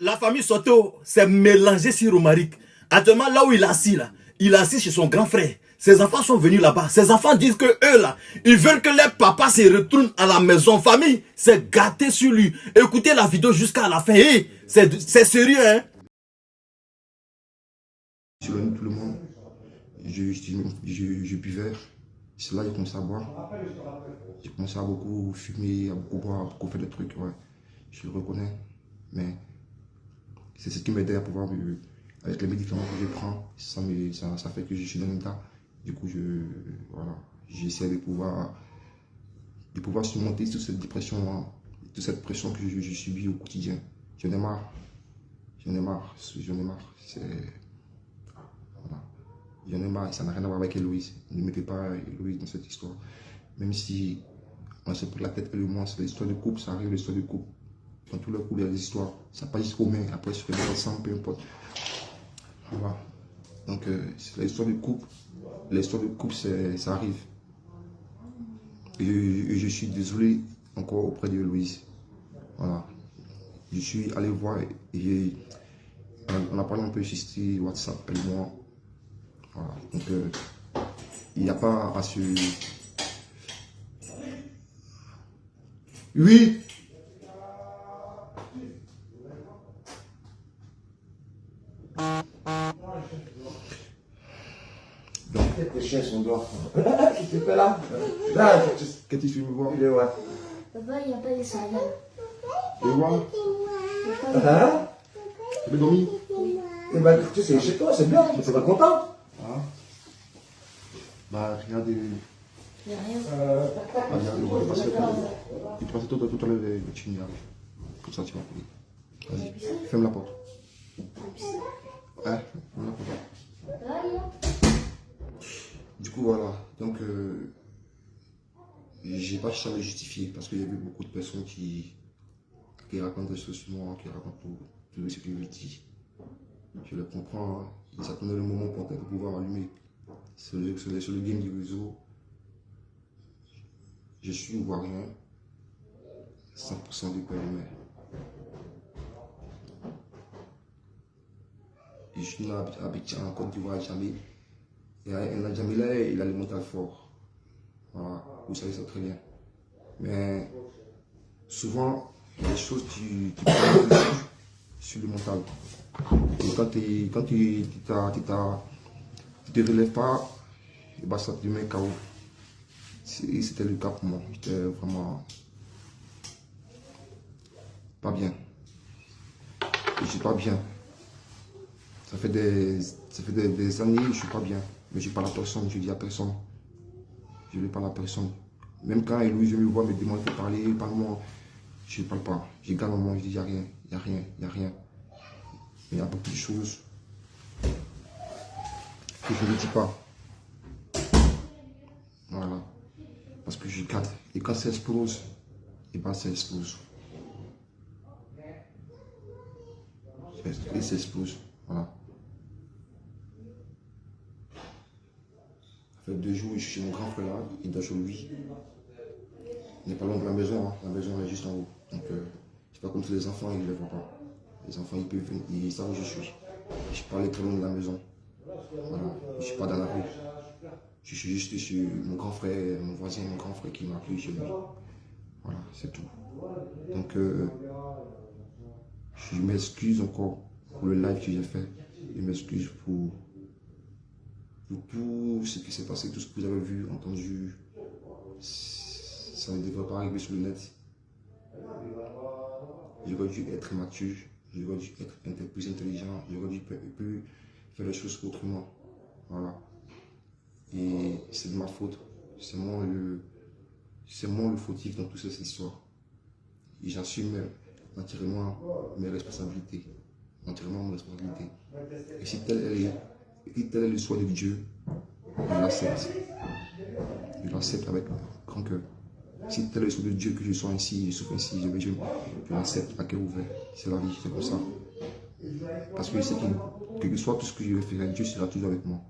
La famille Soto s'est mélangée sur Romaric. Actuellement, là où il est assis, il est assis chez son grand frère. Ses enfants sont venus là-bas. Ses enfants disent que eux, là, ils veulent que leur papa se retourne à la maison. Famille, c'est gâté sur lui. Écoutez la vidéo jusqu'à la fin. Hey, c'est sérieux, hein? Je suis tout le monde. Je buvais. C'est là que j'ai commencé à boire. J'ai commencé à beaucoup fumer, à beaucoup boire, à beaucoup faire des trucs. Ouais. Je le reconnais. Mais c'est ce qui m'aidait à pouvoir vivre. Avec les médicaments que je prends, ça fait que je suis dans l'état. Du coup, voilà, j'essaie de pouvoir surmonter toute cette dépression, hein, toute cette pression que je subis au quotidien. J'en ai marre. J'en ai marre. J'en ai marre. Voilà. J'en ai marre. Ça n'a rien à voir avec Héloïse. Ne mettez pas Héloïse dans cette histoire. Même si on se prend la tête, elle et moi, c'est l'histoire de couple, ça arrive l'histoire de couple. Dans tous les couples, il y a des histoires. Ça passe jusqu'aux mains. Après, sur les ensemble, peu importe. Voilà. Donc, c'est l'histoire du couple. L'histoire du couple, ça arrive. Et je suis désolé encore auprès de Louise. Voilà. Je suis allé voir et on a parlé un peu sur WhatsApp, elle et moi. Voilà. Donc, il n'y a pas à se... Oui. Tes chiens sont dehors. Qu'est-ce que tu fais là? Là, Qu'est-ce que tu veux me voir? il est ouais. Papa, il n'y a pas de salade. Tu veux voir? Hein? Tu veux dormir? Eh ben, tu sais, chez toi, c'est bien, tu seras content. Ah. Bah, regardez. Il n'y a rien. Regarde, on va passer il te passe tout à l'heure le chine là. Comme ça, tu vas couler. Vas-y, ferme la porte. Ouais, ferme la porte. Du coup, voilà. Donc, j'ai pas cherché à me justifier parce qu'il y a eu beaucoup de personnes qui racontent des choses sur moi, qui racontent tout ce que je dis. Je le comprends. Hein. Ils attendaient le moment pour peut-être pouvoir allumer. Sur le game du réseau, je suis ivoirien, 100% du père humain. Je suis né à Abidjan, en Côte d'Ivoire, jamais. Et à Djamila, il a le mental fort. Voilà, vous savez ça très bien. Mais souvent, il y a des choses qui prennent sur le mental. Et quand tu te relèves pas, et bah ça te met KO. C'était le cas pour moi. J'étais vraiment pas bien. Je suis pas bien. Ça fait des années que je suis pas bien. Mais je parle à personne, je dis à personne. Je ne parle à personne. Même quand Louis, je me vois, me demande de parler, parle-moi. Je ne parle pas. Je garde moi, je dis il n'y a rien, il n'y a rien, il n'y a rien. Mais il y a beaucoup de choses que je ne dis pas. Voilà. Parce que je garde. Et quand ça explose, et bien ça explose. Et ça explose. Voilà. Ça fait 2 jours, je suis chez mon grand frère là, il dort chez lui. Il n'est pas loin de la maison, hein. La maison est juste en haut. Donc, c'est pas comme si les enfants, ils ne le voient pas. Les enfants, ils peuvent venir, ils savent où je suis. Je ne suis pas allé très loin de la maison. Voilà. Je ne suis pas dans la rue. Je suis juste chez mon grand frère, mon voisin, mon grand frère qui m'a accueilli chez lui. Voilà, c'est tout. Donc, je m'excuse encore pour le live que j'ai fait. Je m'excuse pour tout ce qui s'est passé, tout ce que vous avez vu, entendu. Ça ne devrait pas arriver sur le net. J'aurais dû être mature, j'aurais dû être plus intelligent, j'aurais dû faire les choses autrement. Voilà. Et c'est de ma faute. C'est moi le fautif dans toute cette histoire. Et j'assume entièrement mes responsabilités. Entièrement mes responsabilités. Et si tel est le choix de Dieu, je l'accepte. Je l'accepte avec grand cœur. Si tel est le choix de Dieu que je sois ainsi, je souffre ainsi, je l'accepte à cœur ouvert. C'est la vie, c'est comme ça. Parce que je sais que quel que soit tout ce que je vais faire, Dieu sera toujours avec moi.